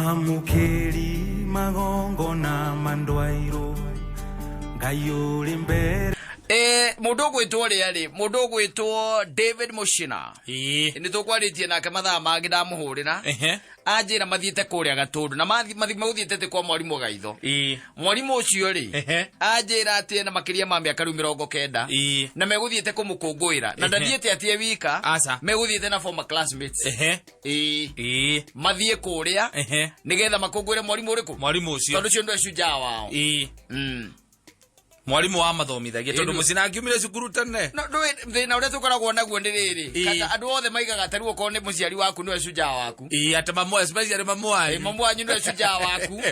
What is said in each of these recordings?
Mwamukeri magongo na mandwairo Ngayuri mbere Mundu gwitwo ri mundu gwitwo David Mushina ni tukwaritie nake mathaa mangi ndamuhurira anjira mathiete kuria Gatundu na mathitete kwa mwarimu Gaitho mwarimu ucio ri anjira ati na makiria ma miaka 90 na meguthiete kumukungwira na ndathiete atie wika meguthiete na former classmates mathie kuria nigetha makungwire mwarimu uriku mwarimu ucio tondu cio ndu ecunja wao mwarimu wa mathomithagia tondu Mushina akiumire cukuru tene no thina uria tukoragwo naguo ni riri kata andu othe maigaga taruo ko ni muciari waku ni ecunja waku ati mamu especially mamu anyu ni ecunja waku.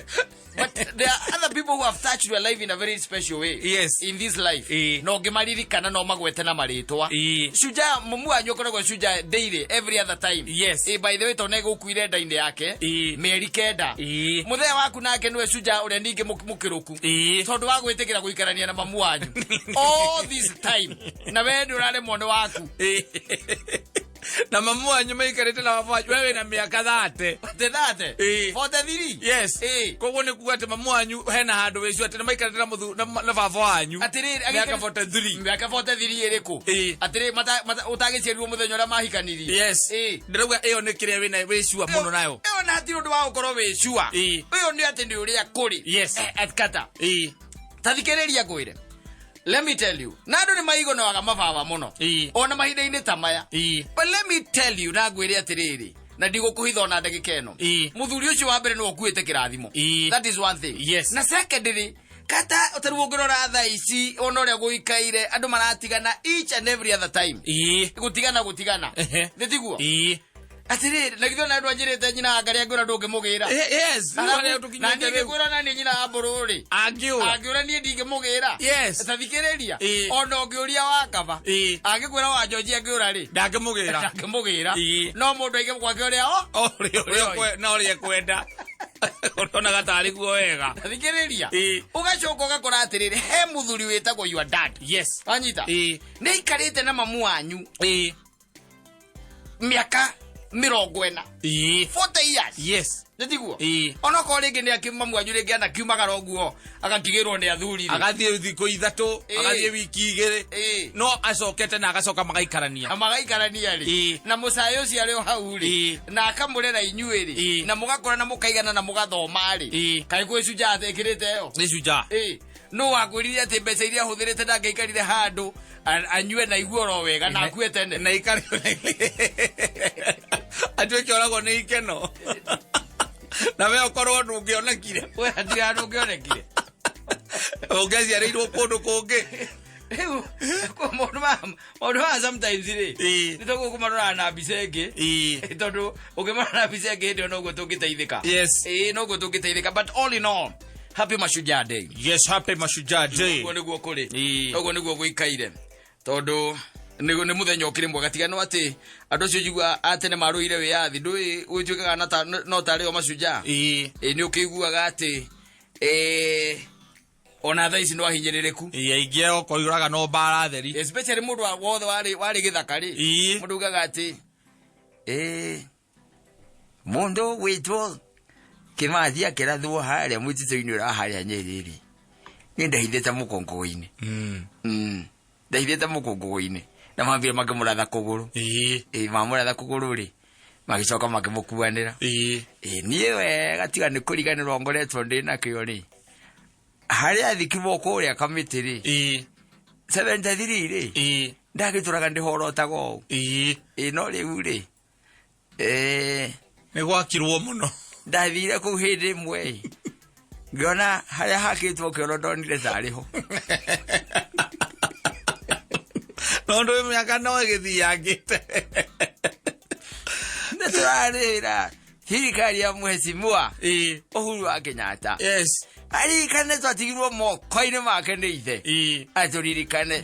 But there are other people who have touched your life in a very special way. Yes. In this life. No gimaririkana no magwete na maritwa. Shuja mamu anyu koragwo shuja daily every other time. Yes. By the way tonega ukuire ndainde yake. Meri kenda. Muthea waku nake niwe shuja uria ningi mukiruku. Tondu wa gwitikira guikarania na mamu anyu. All this time. Na we ndi urare mwana waku. Na mamu anyu maikarite na baba wewe na miaka 30 43 yes koguo ni kuga ati mamu anyu hena handu wicu ati maikarite na baba wanyu atiriri miaka 43 iriku atiriri utagiciarirwo muthenya uria mahikanirie yes ndirauga iyo ni kiria wina wicua muno nayo iyo na ti undu wa gukorwo wicua iyo ni ati ndi uria kuri yes atkata tathikiriria gwire. Let me tell you, nado ni maigo na waga mababa muno. Ona mahinda-ini tamaya. But let me tell you, nagwire atiriri. Na ndigo kuhitha ona ndagika eno. Muthuri ucio wa mbere no okuite kirathimo. That is one thing. Yes. Na secondly, kata utaruo ngirora tha ici ona uria guikaire andu maratigana each and every other time. Gutigana. Nditiguo. Atiriri nagitho na andu anjirite nyina ngaria ngura ndungimugira. Yes. Na ngigura na ni nyina ambururi. Angiura ni ndingimugira. Yes. Tathikiriria. Ona ngiuria wakaba. Angikwira wa George angiura ri. Ndangimugira. No mundu aige kwake uria na uria kwenda. Ona gatari guo wega. Tathikiriria. Ugacoka ugakora atiriri he muthuri witagwo your dad. Yes. Anyita. Ni ikarite na mamu anyu. Miaka 40 years. Yes. Nditiguo. Ona ko ringi ni akimamu anyu ringi ana kiumagara oguo agakigirwo ni athuri agathie thiko 3 agathie wiki 2 no acokete na agacoka magaikarania ri na mucayo ucio ari hau ri na akamurera inyuĩ ri na mugakora na mukaigana na mugathoma ri kai gwicunja athekirite yo nicunja no wagwirire ati mbeca iria huthirite ndangeikarire handu anyue na iguo ro wega na akue tene na ikari atuike orago ni ikeno na we okorwo ndungionekire we atia ndungionekire ungeziarirwo kundu kungi ko mundu ma sometimes ri nitogo kumarora na bisenge tondu ukimara na bisenge ndio no gutungiteithika yes no gutungiteithika but all in all happy Mashujaa Day. Yes, happy Mashujaa Day. Ugo niguo kuri ugo niguo guikaire tondu ni muthenya ukiri mwega tigano ati andu acio jigua atene maruire wiathi ndui ujukaga na no tari o Mashujaa ni ukiguaga ati ona tha ici no ahinyirireku ingie okoiraga no bara theri especially mundu wothe wari githakari mundu ugaga ati mundu witwo kimathia kirathwo haria mwitito-ini ura haria Nyeri ni ndahithite mukongo-ini ndahithite mukongo-ini na mambire makimuratha kuguru mamuratha kuguru ri magicoka makimukuanira nie wega tiga ni kuriganirwo ngoretwo ndina kio ri haria thikimo kuria kamiti ri 73 ri ndagituraga ndihorotago no riu ri ni gwakirwo muno ndathire ku hindi mwe ngiona haria hakitwo kio ndonire tariho no ndo miaka no githiangite neturarira thirikari ya mheshimiwa Uhuru wa Kenyatta yes arikane twatigirwo moko-ini make ni ithe aturirikane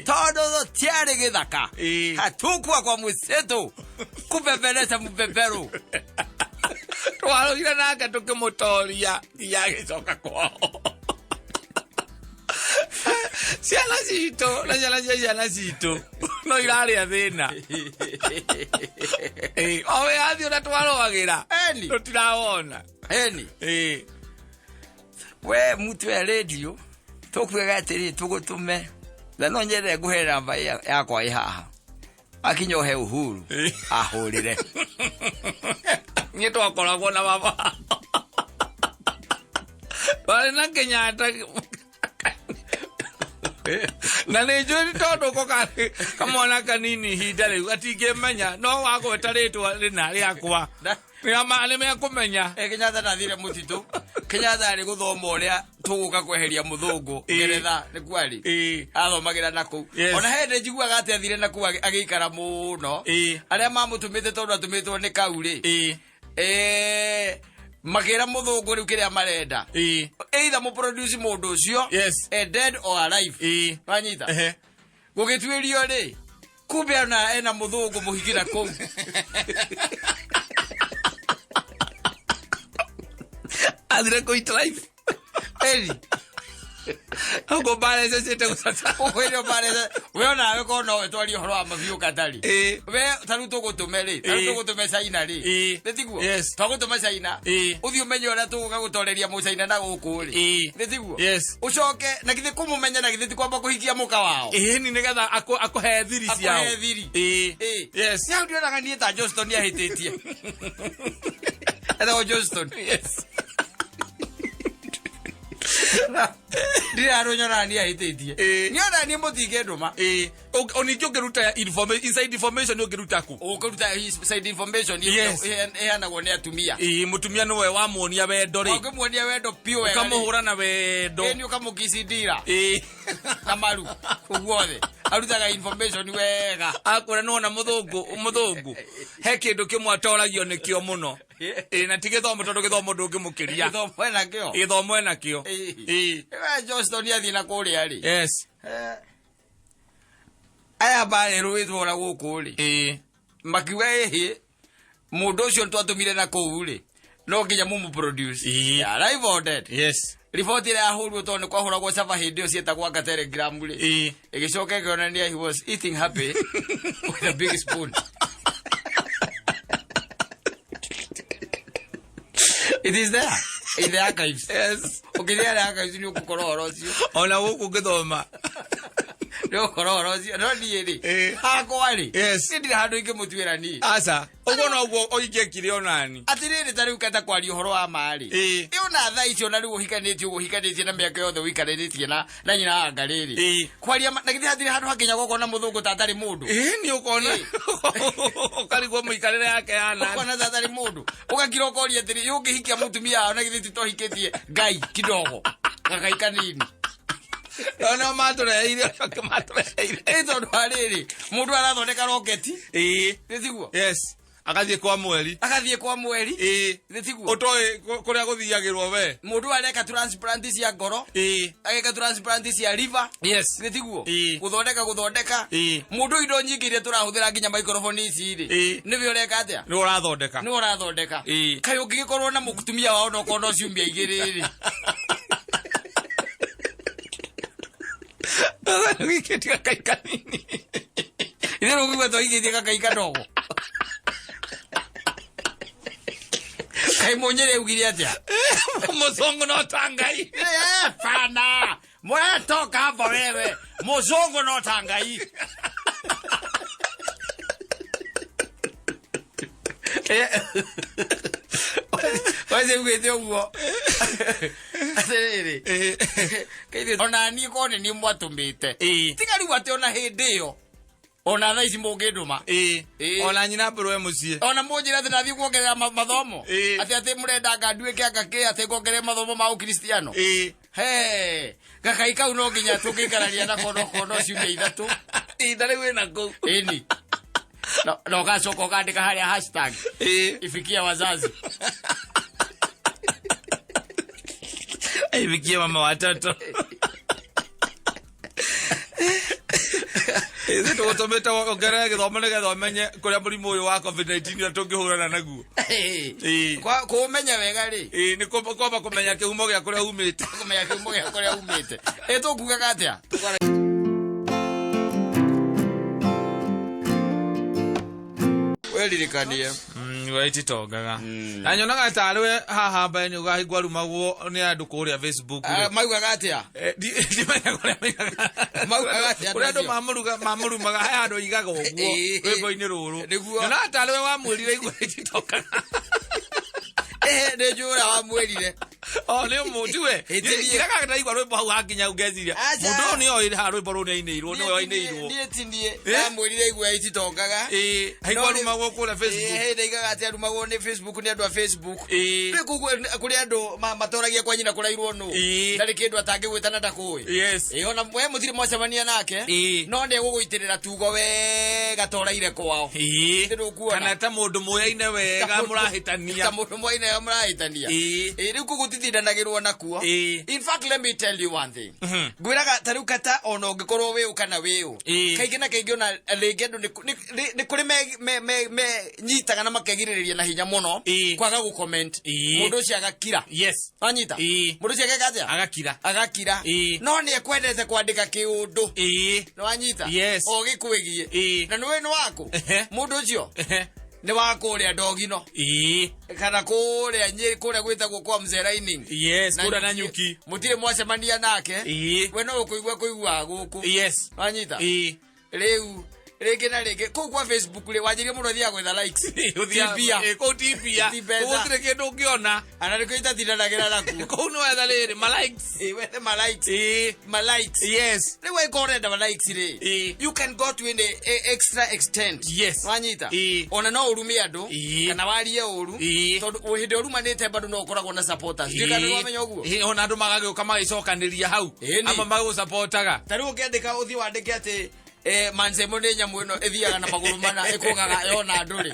tondu tiari githaka hatukua kwa msitu kupepereta mupeperu twaruire nake tukimutoria yagicoka kwao Ciana citũ na ciana cia ciana citũ no irarĩa thĩna. Owe athi ona twarogagĩra tũtirawona. We mtu ya radio tũkwĩga atĩrĩ tũgũtũme na no nyende ngũhe namba yakwa ĩ haha akinyohe Uhuru ahũrĩre. Niĩ twakoragwo na baba wale na Kenyatta na nĩ njũĩ tondũ ko kamwana kanini ihinda rĩu atingĩmenya no wagweta rĩtwa rĩna rĩakwa nĩ mekũmenya. Kenyatta ndathire mũtitũ. Kenyatta arĩ gũthoma ũrĩa tũgũka kweheria mũthũngũ Ngeretha nĩ kwari athomagĩra na kũu. Ona hĩndĩ njiguaga atĩ athire na kũu agĩikara mũno arĩa mamũtũmĩte tondũ atũmĩtwo nĩ Kaurĩ makĩra mũthũngũ rĩu kĩrĩa marenda either mũproduce mũndũ ũcio dead or alive wanyita gũgĩtuĩrio rĩ kumbe ena mũthũngũ mũhigĩra kũu. Athire kũita life Ugo bare se te gusata. Ugo bare we nawe ko no twari horo amabiu katari. We taruto gutumere, taruto gutumesa ina ri. Netiguo. Twagutumesa ina. Uthi umenyo na tuga gutoreria mucaina na guku ri. Netiguo. Ucoke na githe kumumenya na githe tikwamba kuhikia muka wao. Ni nigetha akuhe thiri ciao. Akuhe thiri. Yes. Ya ndio na ta Johnston ya hitetie. Ada Johnston. Yes. Dia ronyora ni ahitetie. Ni ona ni mutige nduma. Onikyo geruta information inside information ogeruta ku. Ogeruta inside information ehana gone atumia. Mutumia no we wa muonia wendo ri. Ogemuonia wendo pio wega. Ukamuhura na wendo. Ni ukamukicidira. Kamaru kuguothe. Arutaga information wega. Akora no na muthungu. He kindu kimwe atoragio nikio muno. Na tigithomo tondu githomo ndungimukiria. Githomo ena kio. Githomo ena kio. Johnston yathi na kuria ri. Yes. Aya bare ruitwo na guku ri. Makiwe ehe. Mundu ucio twatumire na kuu ri. No nginya mumu produce. Live or dead. Yes. Report ile ahurwo tondu kwahuragwo sava hindi ucieta kwa Telegram ri. Igicoka ngiona ni he was eating happy with a big spoon. It is there in the archives. Yes. Okay, there the archives ni ukukoro orosio. Ona woku githoma. No ukukoro orosio. No ni ri. Ha kwari. Yes. Ndi handu inge mutwira ni. Asa. Ugo no ugo oige kire onani. Atiriri tari ukata kwari uhoro wa mari. Iona tha icio na riu uhikanĩtie na mĩaka yothe uhikanĩtie na nyina angariri. Kwaria na githĩ hathire handu hakinya gũkona mũthũngũ tatari mũndũ. Ni ukona. Ukarigwo mũikarĩre yake yana. Ukona tatari mũndũ. Ugakira ukoria atiri yũngĩhikia mũtumia na githĩ titohikĩtie Ngai kidogo. Gakai kanini. Ona matureire tondu hariri mundu arathondeka roketi nitiguo. Yes. Akathie kwa mweri nitiguo. Utoi kuria guthiagirwo we mundu areka transplant cia ngoro ageka transplant cia liver. Yes. Nitiguo guthondeka mundu indo nyingi iria turahuthira nginya microphone ici ri niwe ureka atia ni urathondeka kai ungigikorwo na mutumia wao no kono ciumia igiri ri wikitia kaikanini ile rugu to ikitia kaikadogo kai monyere ugiri atia muzungu no tangai fana mwe toka hapa wewe muzungu no tangai Waze ugete ugo aserere kaide ona ni kone ni mwatumite tigari wate ona hindi yo ona tha ici munginduma ona nyina mburu we mucie ona munjira ati nathi kuongerera mathomo ati murenda nganduike akake ati kuongerera mathomo ma ukristiano he gakai kau no nginya tungikararia na kono ciumia ithatu ndari wina ku ini no gacoka ukandika haria hashtag ifikia wazazi ifikia mama watoto Ĩthĩ tũgũtũmĩte ongerere gĩthomo nĩgetha ũmenye kũrĩa mũrimũ ũyũ wa COVID-19 tũngĩhũrana naguo. Kũmenya wega rĩ. Nĩ kwamba kũmenya kĩhumo gĩa kũrĩa umĩte. Kũmenya kĩhumo gĩa kũrĩa umĩte. Tũkugaga atĩa? Weririkanie. Waititongaga. Na nyonaga tarĩ haha mbere nĩ ũgahingwa rumagwo nĩ andũ kũrĩa Facebook. Maugaga atĩa? Ndimenya kũrĩa maigaga. Maugaga atĩa? Kũrĩa andũ mamũrumaga he handũ igaga ũguo rwĩmbo-inĩ rũrũ. Nyonaga tarĩ we wamwĩrire igua ititongaga. Nĩ njũra wamwĩrire. Nĩ mũtiwe. Ndiraga ndaigua rwĩmbo hau hakinya ungeciria. Mũndũ ũyũ nĩ oĩ ha rwĩmbo rũu nĩ ainĩirwo, nĩ ainĩirwo. Niĩ ti niĩ. Ndamwĩrire igua ititongaga. Haigua rumagwo kũrĩa Facebook. Ndaigaga atĩ arumagwo nĩ Facebook nĩ andũ a Facebook. Rĩu kũrĩ andũ matoragia kwa nyina kũrairwo nũ. Ndarĩ kĩndũ atangĩgwĩta na ndakũĩ. Yes. Ona we mũtirĩ mwacemania nake. No nĩ egũgũitĩrĩra tugo wega toraire kwao. Kana ta mũndũ mũyaine wega mũrahĩtania. Ta mũndũ mũyaine wega mũrahĩtania. Rĩu gũtithindanagĩrwo nakuo. In fact, let me tell you one thing. Ngwĩraga ta rĩu kata ona ũngĩkorwo wĩũ kana wĩũ. Kaingĩ na kaingĩ ona rĩngĩ andũ nĩ kũrĩ menyitaga na makegirĩrĩria na hinya mũno kwaga gũcomment. Mũndũ ũcio agakira. Yes. Wanyita. Mũndũ ũcio ageka atĩa? Agakira. No nĩ ekwendete kwandĩka kĩũndũ. Nĩ wanyita? Yes. O gĩkwĩgie. Na nĩ wako. Mũndũ ũcio nĩ wa kũrĩa Ndogino. Kana kũrĩa Nyeri kũrĩa gwĩtagwo kwa Mzee. Yes, kũrĩa na Nyuki. Mũtirĩ mwacemania nake. We no kũigua gũkũ. Yes. Wanyita? Rĩu rĩngĩ na rĩngĩ kũu kwa Facebook rĩ wanjĩrie mũno thiaga gwetha likes. Tibia. Kũu tibia. Gũtirĩ kĩndũ ũngĩona. Ana nĩkĩo itathindanagĩra nakuo. Kũu nĩ wetha rĩrĩ ma likes. Wethe ma likes. Ma likes. Yes. Rĩu wakorwo ũrenda ma likes rĩ. You can go to an extra extent. Yes. Wanyita? Ona no ũrume andũ. Kana warie ũru. Tondũ hĩndĩ ũrumanĩte bado no ũkoragwo na supporters. Ndio kana wamenya ũguo. Ona andũ magagĩũka magĩcokanĩria hau. Ama magũsupportaga. Ta rĩu ũkĩandĩka ũthiĩ wandĩke atĩ Mansemo nĩ nyamũ ĩno ĩthiaga na magũrũ mana ĩkũgaga yona andũ rĩ.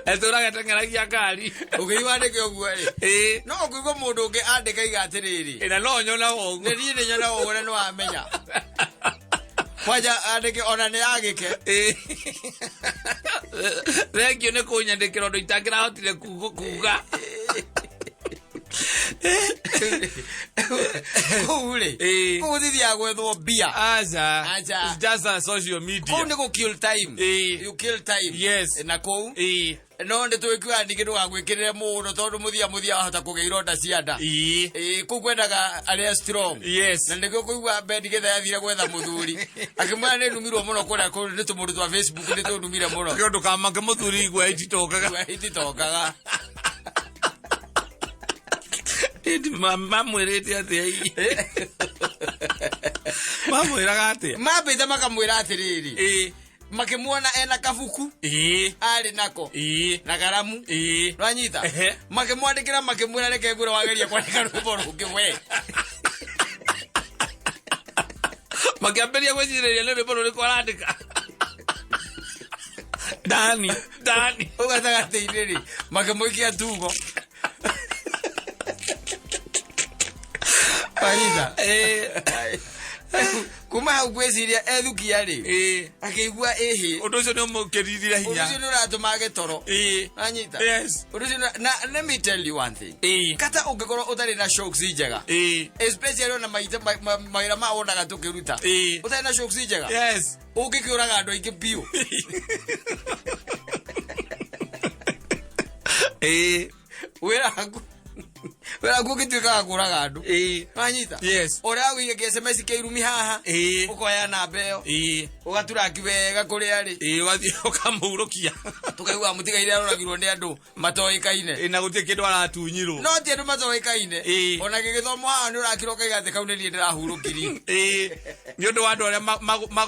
Etũraga teng'eragia ngari. Ũkĩwandĩke ũguo rĩ. No ũkĩigua mũndũ ũngĩ andĩka iga atĩrĩrĩ. Na no nyona ũguo. Nĩ nyona ũguo na nĩ wamenya. Kwanja andĩke ona nĩ agĩke. Thengio nĩ kũnyandĩkĩra ũndũ itangĩrahotire kuga. Kũrĩ kũthithia gwethwo mbia. Aja. It's just a social media. Kũu nĩ gũ kill time. You kill time. Yes. Na kũu no nĩ twĩkuaga ningĩ ndũgagwĩkĩrĩre mũno tondũ mũthia wahota kũgĩa ironda cia nda. Kũu kwendaga arĩa strong. Yes. Na nĩkĩo kũigua Bendi Githa yathire gwetha mũthuri akĩmwĩra nĩ numirwo mũno kũrĩa kũu nĩ tũmũndũ twa Facebook nĩ tũnumire mũno. Kĩndũ kamake mũthuri igua ititongaga. Ititongaga. Mamwĩrĩte atĩa? Mamwĩraga atĩa? Mambĩte makamwĩra atĩrĩrĩ. Makĩmuona ena kabuku. Arĩ nako. Na karamu. Wanyita? Makĩmwandĩkĩra makĩmwĩra reke ngwĩre wageria kwandĩka rwĩmbo rũngĩ we. Makĩambĩrĩria gwĩcirĩria nĩ rwĩmbo rũrĩkũ arandĩka. Dani. Ũgatagatĩ-inĩ rĩ makĩmũikia tugo. Wanyita? Kuma hau gwĩciria ethukia rĩ akĩigua ũndũ ũcio nĩ ũmũkĩrire hinya. Ũndũ ũcio nĩ ũratũma agĩtoro. Wanyita? Yes. Ũndũ ũcio na let me tell you one thing. Kata ũngĩkorwo ũtarĩ na shocks njega. Especially ona mawĩra ma wonaga tũkĩruta. Ũtarĩ na shocks njega. Yes. Ũngĩkĩũraga andũ aingĩ biũ. Wĩra guo ũgĩtuĩkaga kũraga andũ. Wanyita? Yes. Ũrĩa wĩige kĩ-SMS kĩirumi haha. Ũkoya namba ĩyo. Ũgaturaki wega kũrĩa arĩ. Wathiĩ ũkamũurũkia. Tũkaigua mũtigaire aroragirwo nĩ andũ matoĩkaine. Na gũtirĩ kĩndũ aratunyirwo. No ti andũ matoĩkaine. Ona gĩgĩthomo haha nĩ ũrakĩra ũkaiga atĩ kau nĩ niĩ ndĩrahurũkirie. Nĩ ũndũ wa andũ arĩa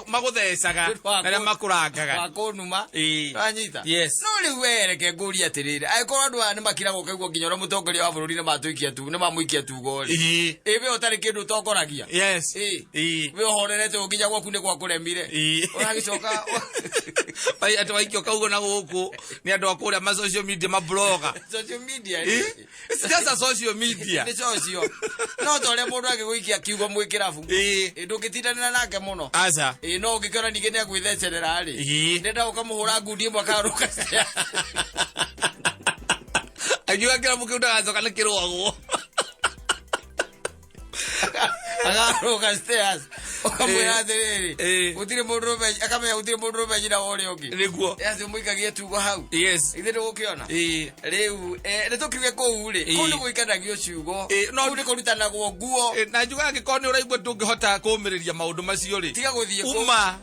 magũthecaga na arĩa makũrangaga. Wakũnuma. Wanyita? Yes. No rĩu we reke ngũrie atĩrĩrĩ. Angĩkorwo andũ aya nĩ makiragwo ũkaigua nginya ũrĩa mũtongoria wa bũrũri nĩ tuikia tu, nima muikia tu gori. Eh. We otari kindu tokoragia. Yes. We horerete uginya gwaku ni kwa kuremire. Uragicoka. Ai atwaikio kaugo na guku ni andu akuria ma social media ma blogger. Social media. It's just a social media. Ni social. No tole mundu agiguikia kiugo mwikirabu. Ndungitindanira nake muno. Asa. No ngikora ningine agwithecerera ri. Ndenda ukamuhura ngundi imwe akaruka. Ajua kila mukiunda azoka na kirogo. Agaruka stairs. Okamwira atiriri. Utire mundu meji akamenya utire mundu meji na wore ongi. Niguo. Yasi muikagie tugo hau. Yes. Ithe ndugukiona. Riu nitukiuge kou ri. Kundu guikanagio ciugo. No ndi kurutanagwo nguo. Na juga agikoni uraigwa ndungihota kumiriria maundu macio ri. Tiga guthie ku. Uma.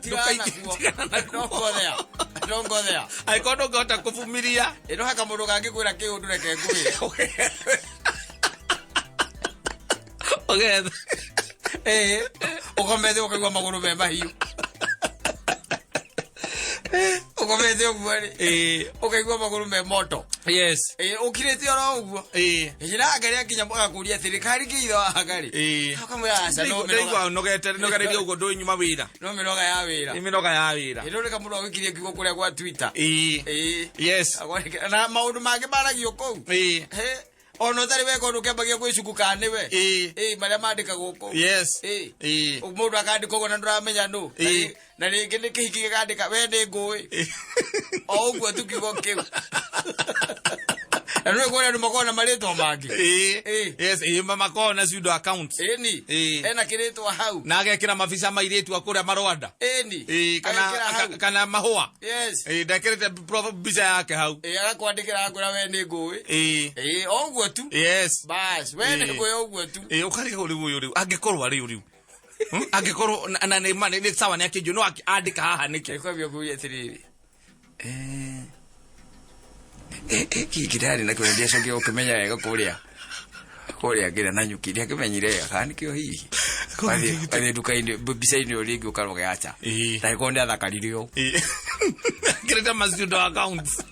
Don't go there. Ai kondo ngota kuvumiria. Ino haka mundu gangikwira kiundu reke ngui. Okay. Ukomeze ukagwa maguru memba hiyo. Ukomeze ugwari. Ukagwa maguru me moto. Yes. Ukirete ora uguo. Ira agari akinya mboga kuria thirikari kiitho agari. Akamwira asa no mero. Nogereria ugo ndo nyuma wira. No miroga ya wira. Imiroga ya wira. Ino reka mundu wikirie kigo kuria kwa Twitter. Yes. Na maundu mage baragio kou. Ono tari we kono kembagia kwicukuka niwe maria mandika guko yes mundu akandika ugo na nduramenya nu na ringi ni kihiki gikandika we ni ngui o uguo tukiugo kiu na nwe kwona ndumakona marito mangi yes mama kona pseudo account ni ena kiritwa hau na agekira mafisa mairetu akuria marwanda ni kana mahua yes ndakirite bisa yake hau agakwandikira akura we ni ngui o uguo tu yes bas we ni ngui o uguo tu ukariga uri uyu riu angikorwo ari uriu angikorwo na ni mane ni sawa ni akinju no andika haha niki kwa byo kuye tiriri kidari na kuendia shoki ukimenya wega kuria gira na nyukiria kimenyire akani kio hihi kwani dukaini bisaini olingi ukaroga acha na konde athakaririo kireta masjudo accounts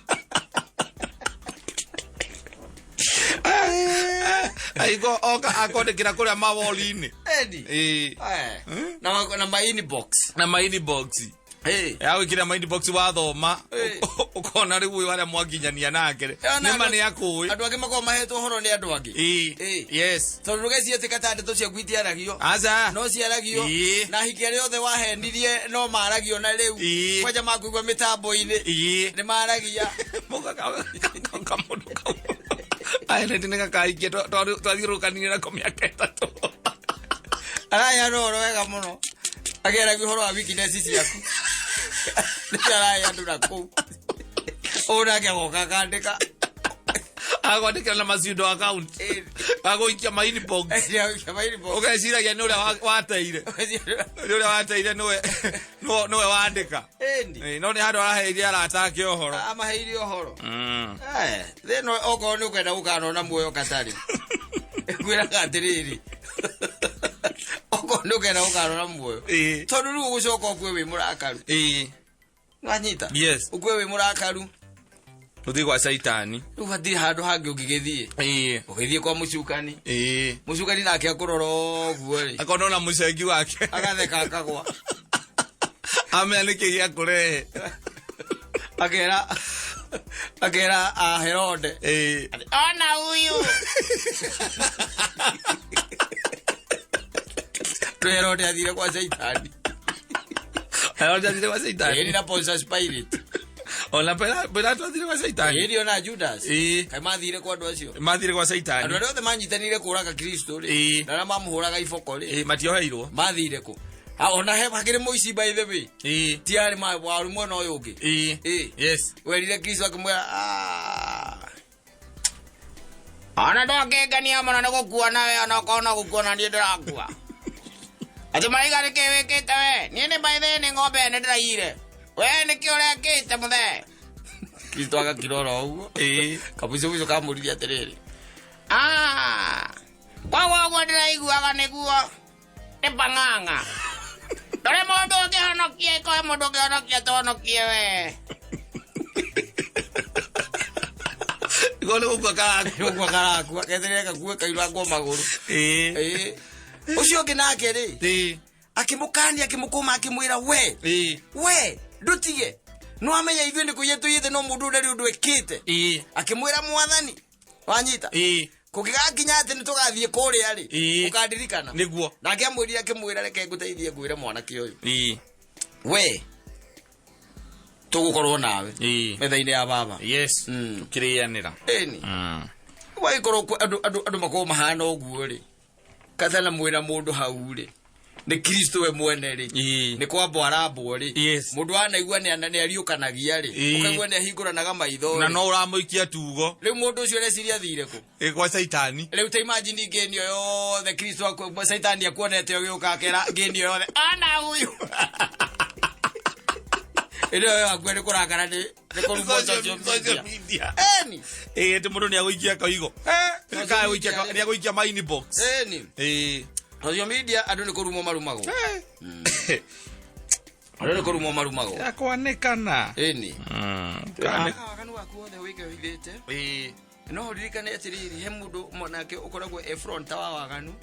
aigo oka akode kira kuria mawolini na my inbox yawe kira mind box wathoma ukona riu uyu aria mwaginyania nake nima ni akui andu angi mako mahetwo horo ni andu angi yes tondu rugeci tika ndeto cia gwitiaragio aza no ciaragio na hiki aria othe wahendirie no maragio na riu kwaja makuigwa mitambo-ini ni maragia kamundu ai ndinga kaikie twathirukanire na komia ketatu araya roro wega muno agera gihoro wa weakness ciaku araya ndura ku ora ke goka kandika agondika na masiudo account agoikia my inbox ugaiciragia ni uria wateire ni uria wateire nowe wandika no ni handu araheire aratake ohoro amaheire ohoro then oko ni ukwenda gukana na muoyo katari gwira gatiriri oko ni ukwenda gukana na muoyo tondu riu gucoka ukwe wi murakaru wanyita yes ukwe wi murakaru uthi kwa saitani ubathi handu hangi ungigithie ugithie kwa mucukani mucukani nake akuroro guo ri akona na mucengi wake agatheka akagwa ameanike gia kurehe akera Herode ona huyu Herode athire kwa saitani Herode athire kwa saitani ni na Pontius Pilate ona pela twathire kwa saitani iri ona Judas kai mathire kwa andu acio mathire kwa saitani andu othe manyitanire kuraga Kristo ri na mamuhuraga iboko ri matioheirwo mathire ku ona he bagire muici by the way tiari ma waru mwana uyu ungi yes werire Kristo akimwira ana ndokengania mana na gukua nawe ana kona gukua na ndie ndirakua ati maiga rike wikite we nie ni by the ni ngombe ni ndiraire we ni ki uria kite muthe Kristo agakirora uguo kabuico buico kamurithia atiriri kwa uguo ndiraiguaga niguo ni pang'ang'a ndore mundu ungihonokie koe mundu ungihonokie tuhonokie we Ngone gukua karaku. Gukua karaku. Kethereka kuwe kairwa kwa maguru. Ucio nginake ri. Akimukania akimukuma akimwira we. We, ndutige. No amenya ithuĩ nĩ kũiyĩtwo iyĩte no mũndũ ũrĩa ũndũ ekĩte. Akĩmwĩra mwathani wanyita. Kũngĩgakinya atĩ nĩ tũgathiĩ kũrĩa rĩ ũkandirikana. Nĩguo. Nake amwĩrire akĩmwĩra reke ngũteithie ngwĩre mwanake ũyũ. We tũgũkorwo nawe metha-inĩ ya baba. Yes. Tukĩrĩanĩra. Ĩni. Wagĩkorwo andũ makorwo mahana ũguo rĩ kathana mwĩra mũndũ hau rĩ ni Kristo we mwene ri ni kwamba arambwo ri mundu anaigua ni ariukanagia ri ukaigua ni ahinguranaga maitho na no uramuikia tugo riu mundu ucio reciria thire ku kwa saitani riu ta imagine ngenio yothe Kristo akwa saitani akuonete yo giukakera ngenio yothe ana uyu ero yo agwere kurakara ni kurumbo social media eni ti mundu ni aguikia kaigo kai guikia ni aguikia my inbox eni social media andu ni kurumo marumago andu ni kurumo marumago yakwanekana eni kanu wakuothe wike withite no ririkane atiriri he mundu monake ukoragwo front wa waganu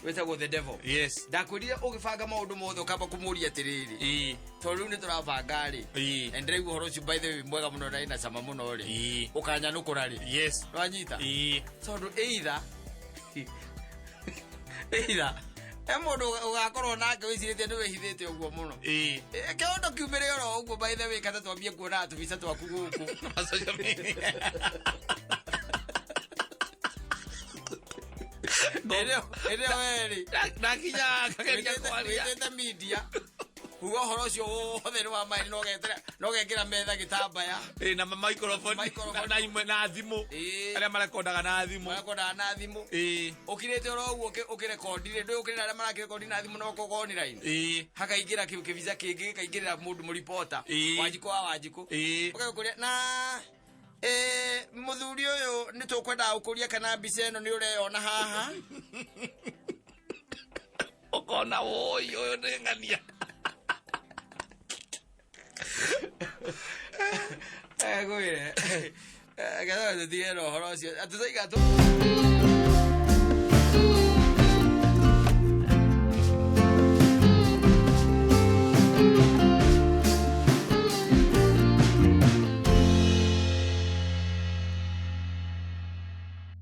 wetagwo the devil. Yes. Ndakwirire ugibanga maundu mothe ukamba kumuria atiriri tondu ni turabanga ri endregu horo ci by the way mwega muno na ina sama muno ri ukanya nukura ri. Yes. Wanyita tondu either mundu ugakorwo nake wicirite ni wihithite uguo muno kiondo kiumire oro uguo by the way kata twambie kuona tubisa twaku guku Ere weri nakinya kageria kwaria wete media ugo horo cio wothe ni wa mai no gekira metha gitambaya na microphone na imwe na thimu aria marekondaga na thimu ukirete oro uguo ukirekondire ndu ukirina aria marakirekondi na thimu no koko online hakaingira kibiza kingi kaingirira mundu mu reporter wanjiko ukakuria na muthuri uyu ni tukwenda ukuria kana mbica ino ni ureona haha ukona uyu ni ngania gwire gatho thiero horo cio atuthaiga tu